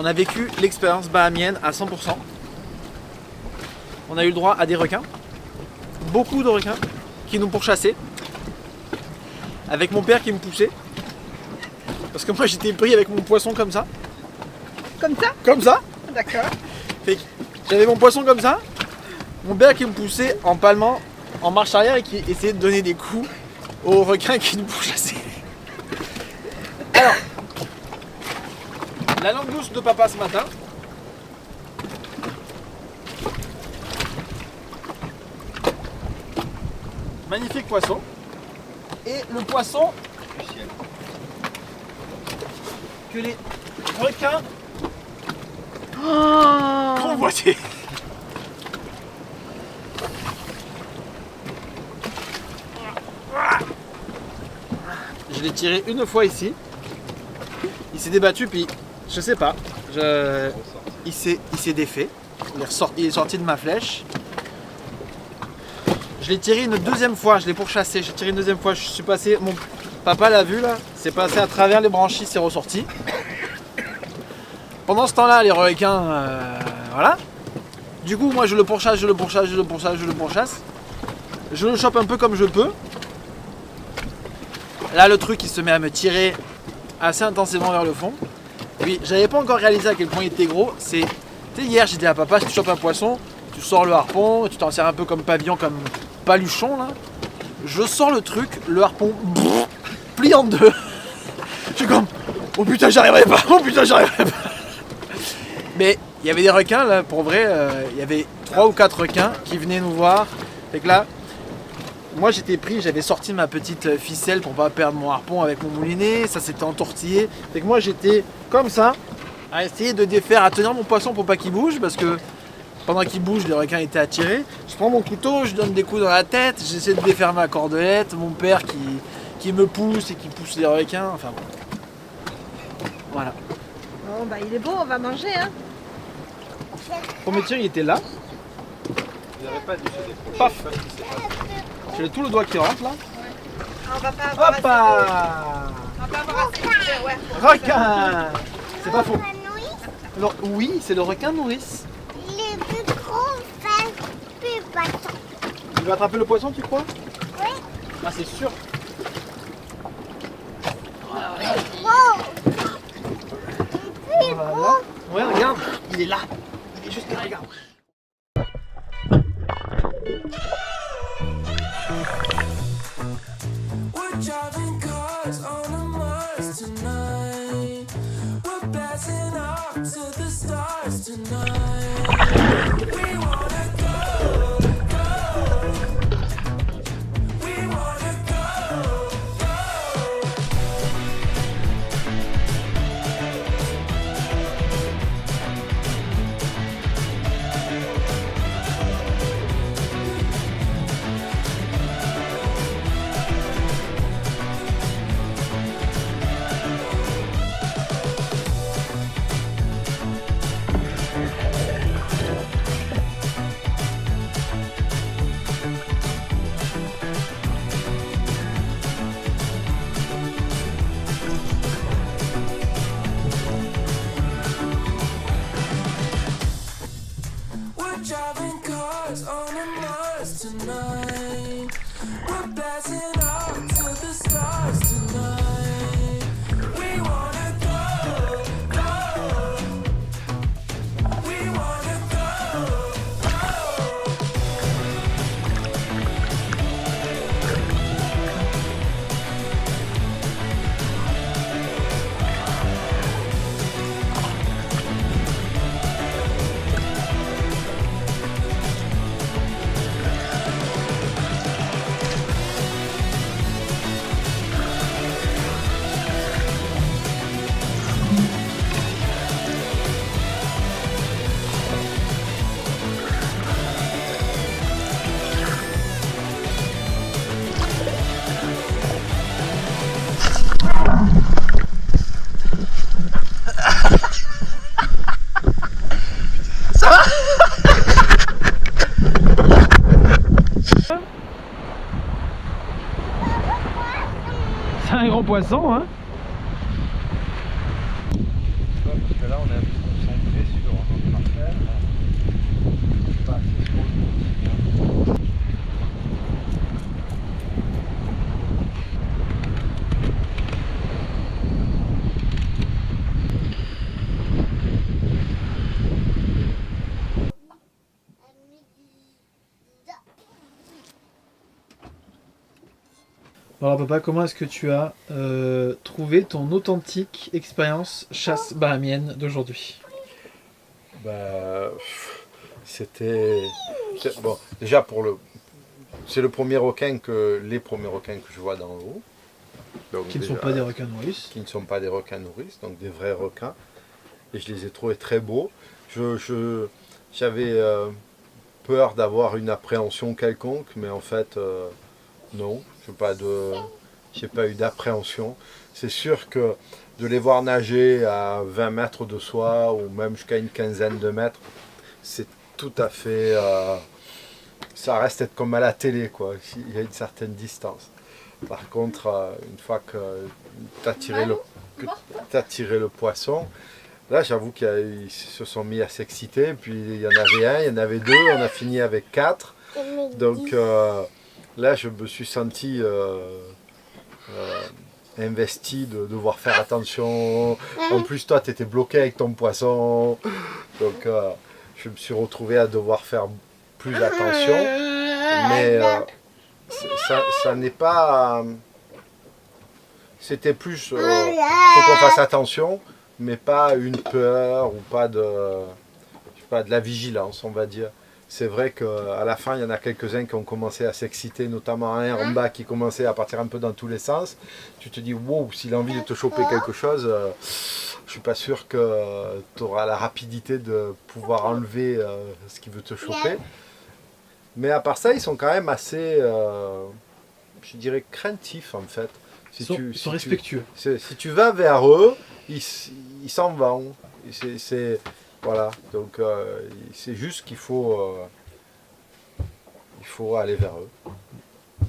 On a vécu l'expérience bahamienne à 100%. On a eu le droit à des requins, beaucoup de requins qui nous pourchassaient, avec mon père qui me poussait, parce que moi j'étais pris avec mon poisson comme ça. Comme ça? Comme ça. D'accord. J'avais mon poisson comme ça, mon père qui me poussait en palmant, en marche arrière et qui essayait de donner des coups aux requins qui nous pourchassaient. Alors, la langouste de papa ce matin. Magnifique poisson. Et le poisson que les requins convoitaient. Je l'ai tiré une fois ici. Il s'est débattu puis je sais pas. Il s'est défait. Il est sorti de ma flèche. Je l'ai tiré une deuxième fois, je l'ai pourchassé, j'ai tiré une deuxième fois, je suis passé, mon papa l'a vu là, c'est passé à travers les branchies, c'est ressorti. Pendant ce temps-là, les requins, voilà. Du coup, moi je le pourchasse, je le chope un peu comme je peux. Là, le truc, il se met à me tirer assez intensément vers le fond. Puis, j'avais pas encore réalisé à quel point il était gros. Tu sais, hier, j'ai dit à papa, si tu chopes un poisson, tu sors le harpon, tu t'en sers un peu comme pavillon, comme paluchon là. Je sors le truc, le harpon plie en deux. Je suis comme, oh putain, j'arriverai pas, oh putain, j'arriverai pas. Mais il y avait des requins là, pour vrai, il y avait 3 ou 4 requins qui venaient nous voir. Fait que là, moi j'étais pris, j'avais sorti ma petite ficelle pour pas perdre mon harpon avec mon moulinet, ça s'était entortillé. Fait que moi j'étais comme ça, à essayer de défaire, à tenir mon poisson pour pas qu'il bouge, parce que pendant qu'il bouge, les requins étaient attirés. Je prends mon couteau, je donne des coups dans la tête, j'essaie de défaire ma cordelette, mon père qui me pousse et qui pousse les requins, enfin bon. Voilà. Bon bah il est beau, on va manger hein. Le premier tir il était là. Vous n'avez pas dû se décrocher. Paf. Je sais pas ce qui s'est passé. J'ai tout le doigt qui rentre là. On va pas avoir Hoppa. on va pas avoir assez de ouais. Requin. C'est pas faux. Alors, oui, c'est le requin nourrice. Les plus gros fait plus poisson. Il va attraper le poisson, tu crois? Oui. Ah, c'est sûr. Gros. Plus Voilà. gros. Ouais, regarde, il est là. Il est juste là, regarde. We're driving cars on a Mars tonight. We're blasting off to the stars tonight. We wanna go, go. We wanna go, go. We're driving cars on a Mars tonight. We're blasting off to the stars tonight. We wanna go, go. We wanna go, go. C'est un gros poisson, hein. Parce que là, on est un peu Alors papa, comment est-ce que tu as trouvé ton authentique expérience chasse bahamienne d'aujourd'hui? Bah, c'était bon. Déjà c'est les premiers requins que je vois dans l'eau. Donc Qui ne sont déjà, pas des requins nourrices. qui ne sont pas des requins nourrices, donc des vrais requins. Et je les ai trouvés très beaux. J'avais peur d'avoir une appréhension quelconque, mais en fait, non, j'ai pas eu d'appréhension. C'est sûr que de les voir nager à 20 mètres de soi, ou même jusqu'à une quinzaine de mètres, c'est tout à fait... ça reste être comme à la télé, quoi. Il y a une certaine distance. Par contre, une fois que tu as tiré le poisson, là j'avoue qu'ils se sont mis à s'exciter. Puis il y en avait un, il y en avait deux, on a fini avec 4. Donc là je me suis senti investi de devoir faire attention. En plus toi tu étais bloqué avec ton poisson. Donc je me suis retrouvé à devoir faire plus attention. Mais ça n'est pas... C'était plus... faut qu'on fasse attention, mais pas une peur ou pas de la vigilance, on va dire. C'est vrai qu'à la fin, il y en a quelques-uns qui ont commencé à s'exciter, notamment un en bas qui commençait à partir un peu dans tous les sens. Tu te dis, wow, s'il a envie de te choper quelque chose, je suis pas sûr que tu auras la rapidité de pouvoir enlever ce qui veut te choper. Mais à part ça, ils sont quand même assez, je dirais, craintifs en fait. Ils sont respectueux. Si tu vas vers eux, ils s'en vont. Voilà, donc c'est juste qu'il faut aller vers eux.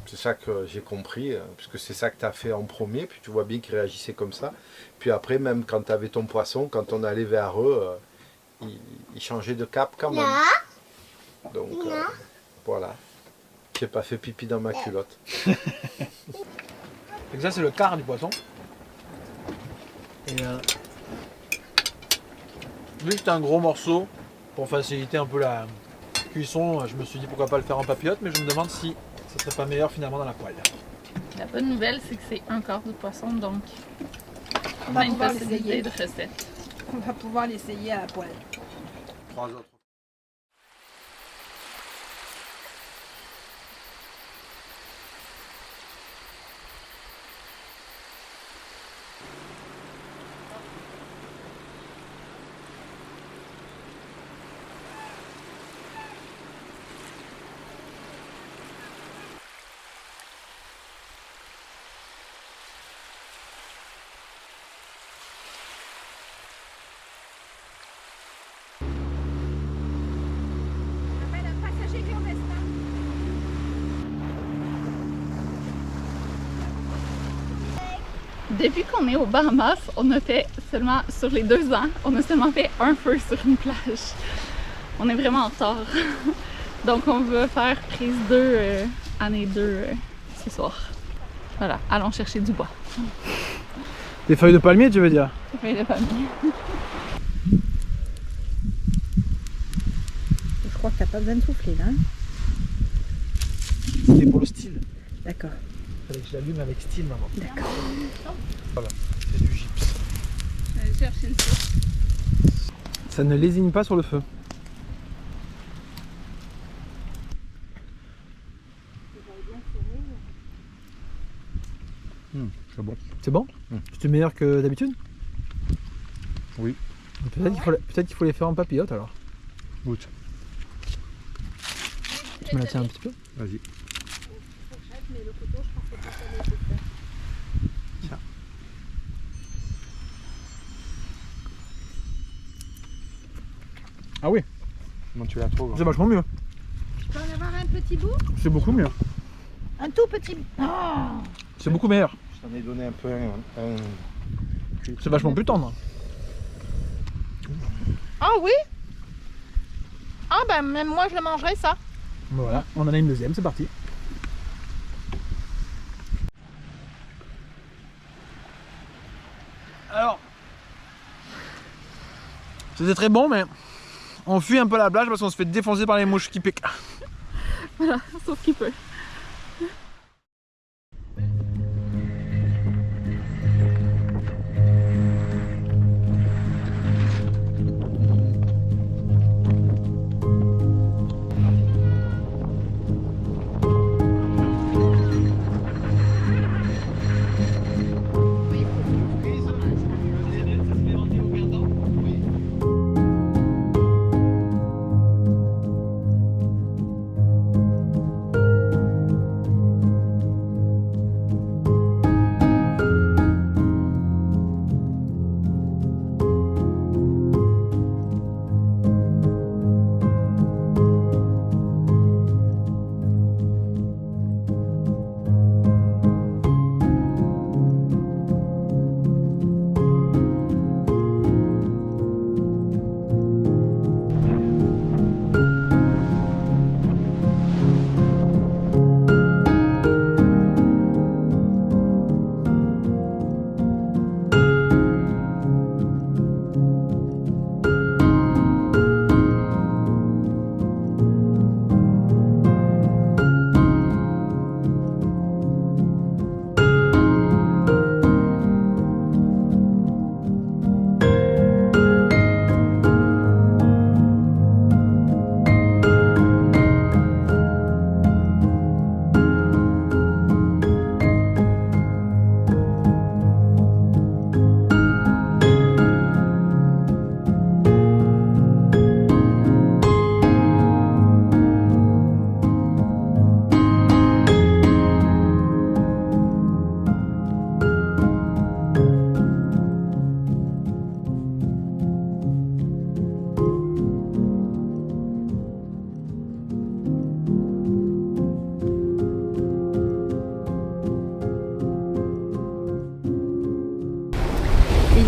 C'est ça que j'ai compris, puisque c'est ça que tu as fait en premier, puis tu vois bien qu'ils réagissaient comme ça. Puis après, même quand tu avais ton poisson, quand on allait vers eux, ils changeaient de cap quand même. Donc... voilà, j'ai pas fait pipi dans ma culotte. Donc ça c'est le quart du poisson. Et vu que c'était un gros morceau, pour faciliter un peu la cuisson, je me suis dit pourquoi pas le faire en papillote, mais je me demande si ça serait pas meilleur finalement dans la poêle. La bonne nouvelle c'est que c'est un quart de poisson, donc On on va a une pouvoir possibilité l'essayer. de recette. On va pouvoir l'essayer à la poêle. 3 autres. Depuis qu'on est aux Bahamas, on a fait seulement, sur les 2 ans, on a seulement fait un feu sur une plage. On est vraiment en retard. Donc on va faire prise 2, année 2 ce soir. Voilà, allons chercher du bois. Des feuilles de palmier tu veux dire? Feuilles de palmier. Je crois que t'as pas besoin de souffler là. Hein. C'était pour le style. D'accord. Fallait que je l'allume avec style maman. D'accord. Voilà, c'est du gypse. Allez chercher une sauce. Ça ne lésigne pas sur le feu. C'est bon. C'est bon? C'était meilleur que d'habitude? Oui. Peut-être qu'il faut les faire en papillote alors. Oui. Tu me la tiens un petit peu? Vas-y. Tiens. Ah oui, Comment tu la trouves? c'est vachement mieux. Tu peux en avoir un petit bout? C'est beaucoup mieux. Un tout petit bout. Oh. C'est beaucoup meilleur. Je t'en ai donné un peu un... C'est vachement plus tendre. Ah oui? Ah ben même moi je le mangerais ça. Voilà, on en a une deuxième, c'est parti. Alors, c'était très bon, mais on fuit un peu la plage parce qu'on se fait défoncer par les mouches qui piquent. Voilà, sauf qu'il peut.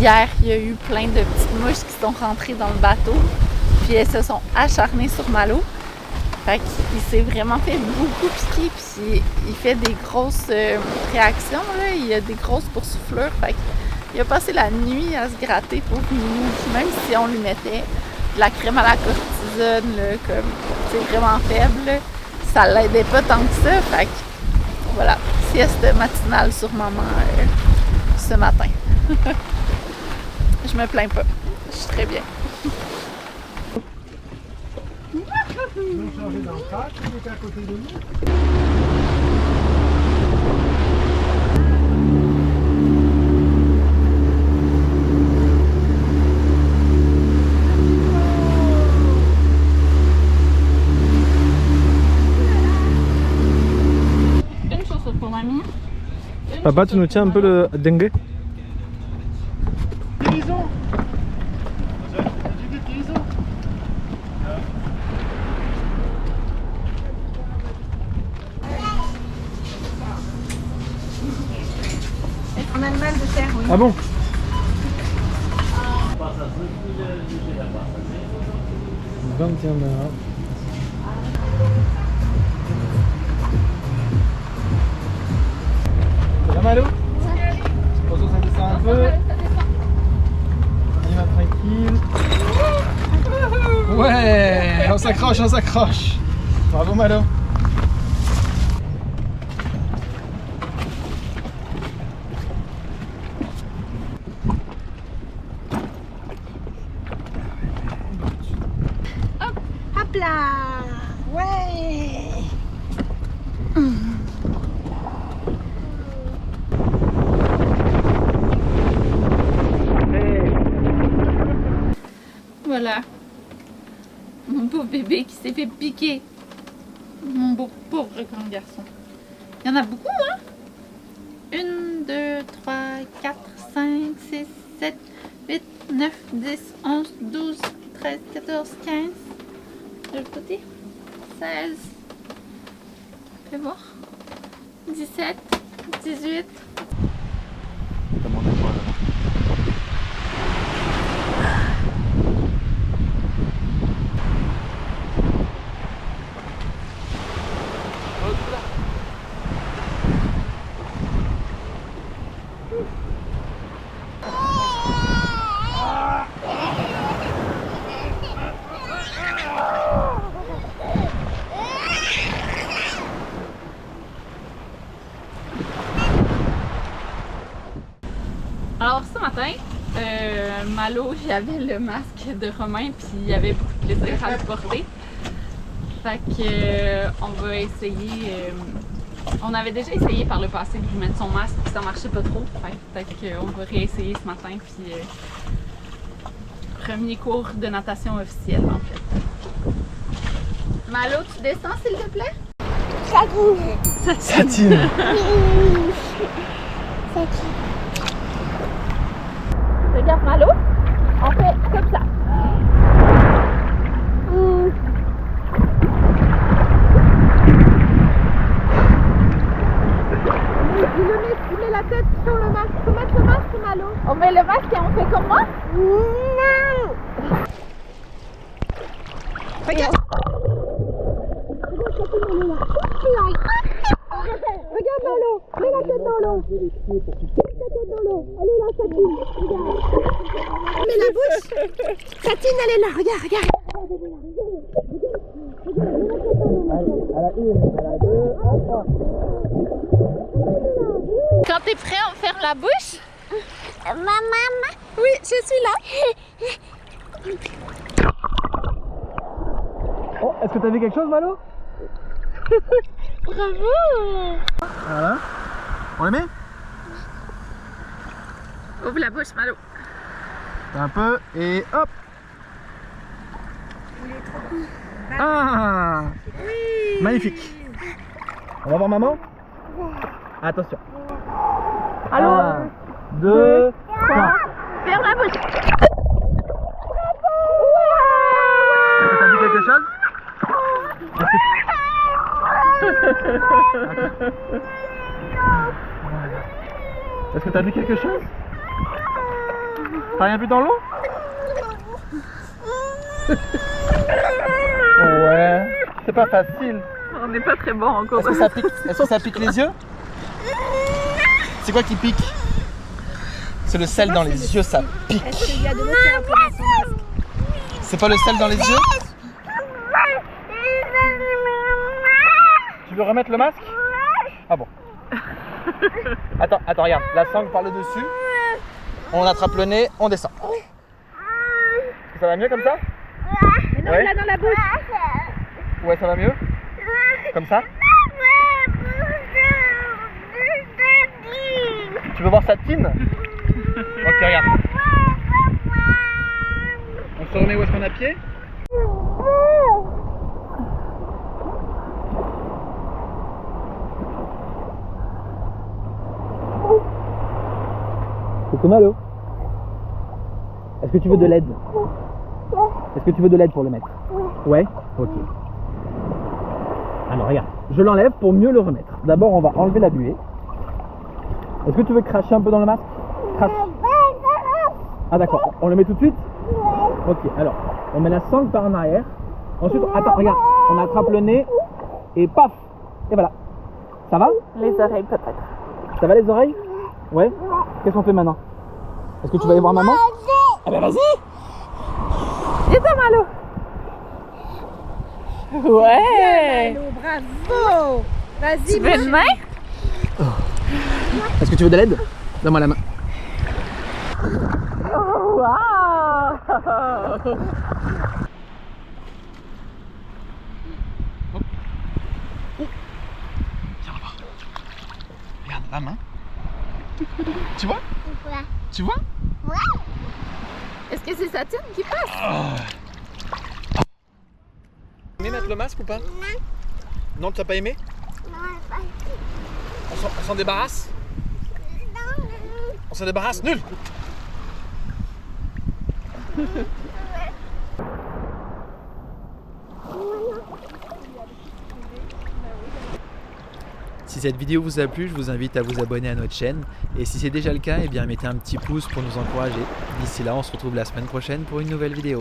hier, il y a eu plein de petites mouches qui sont rentrées dans le bateau. Puis elles se sont acharnées sur Malo. Fait qu'il s'est vraiment fait beaucoup piquer. Puis il fait des grosses réactions. Là. Il a des grosses boursouflures. Fait qu'il a passé la nuit à se gratter pour nous. Puis même si on lui mettait de la crème à la cortisone, là, comme c'est vraiment faible, là, ça l'aidait pas tant que ça. Fait que voilà, sieste matinale sur maman ce matin. Je me plains pas. Je suis très bien. Une chaussure pour mamie. Papa, tu nous tiens un peu le dengue? On a le mal de terre, oui. Ah bon? Ça va Malo? Attention, ça descend un peu. On y va tranquille. Ouais, on s'accroche, on s'accroche. Bravo Malo. Hop là. Ouais. Voilà. Mon pauvre bébé qui s'est fait piquer. Mon beau pauvre grand garçon. Il y en a beaucoup, hein? 1, 2, 3, 4, 5, 6, 7, 8, 9, 10, 11, 12, 13, 14, 15. De l'autre côté. 16. Fais voir. 17, 18. Alors ce matin, Malo, j'avais le masque de Romain puis il y avait beaucoup de plaisir à le porter. Fait que on va essayer. On avait déjà essayé par le passé de lui mettre son masque puis ça marchait pas trop. Fait qu'on va réessayer ce matin puis premier cours de natation officiel en fait. Malo, tu descends s'il te plaît? Satine. Satine. Satine. Regarde Malo, on fait comme ça. Il met la tête sur le masque. Faut mettre le masque, Malo. On met le masque et on fait comme moi? Non. Regarde. Regarde Malo. Mets la tête dans l'eau. Mets la tête dans l'eau. Elle est là, Satine. Regarde. Mets la bouche. Satine, elle est là. Regarde, regarde. À la 1, à la 2, à la 3. Quand t'es prêt, on ferme la bouche? Maman. Oui, je suis là. Oh, est-ce que t'as vu quelque chose Malo? Bravo! Voilà. On les met? Ouvre la bouche, Malo. Un peu et hop. Ah, oui. Magnifique. On va voir maman. Attention. Allô? 1, 2, 3. Ferme la bouche. Est-ce que t'as vu quelque chose? Est-ce que t'as vu quelque chose? T'as rien vu dans l'eau? Ouais, c'est pas facile. On n'est pas très bon encore. Est-ce que ça pique? Est-ce que ça pique les yeux? C'est quoi qui pique? C'est le sel dans les yeux, ça pique. Est-ce qu'il y a de l'eau qui rentre dans son masque? C'est pas le sel dans les yeux? Tu veux remettre le masque? Ah bon. Attends, regarde. La sangle par le dessus. On attrape le nez, on descend. Ça va mieux comme ça? Mais non, Ouais. là dans la bouche. Ouais, ça va mieux? Comme ça? Tu veux voir sa tine? Ok, regarde. On se remet où est-ce qu'on a pied? C'est malo. Est-ce que tu veux de l'aide? Est-ce que tu veux de l'aide pour le mettre? Ouais. Ok. Alors regarde, je l'enlève pour mieux le remettre. D'abord on va enlever la buée. Est-ce que tu veux cracher un peu dans le masque? Crache. Ah d'accord, on le met tout de suite? Ok, alors on met la sangle par en arrière. Ensuite, attends, regarde, on attrape le nez et paf! Et voilà. Ça va? Les oreilles peut-être. Ça va les oreilles? Ouais? Qu'est-ce qu'on fait maintenant? Est-ce que tu vas aller voir maman? Ah bah vas-y! Et ça, Malo? Ouais! Allô, bravo. Vas-y, Tu veux une main? Est-ce que tu veux de l'aide? Donne-moi la main. Oh, wow! Regarde la main. Tu vois? Ouais. Tu vois? Est-ce que c'est Satine qui passe? Aimé mettre le masque ou pas? Non, tu n'as pas aimé? On s'en débarrasse? On s'en débarrasse? Nul! Si cette vidéo vous a plu, je vous invite à vous abonner à notre chaîne. Et si c'est déjà le cas, eh bien mettez un petit pouce pour nous encourager. D'ici là, on se retrouve la semaine prochaine pour une nouvelle vidéo.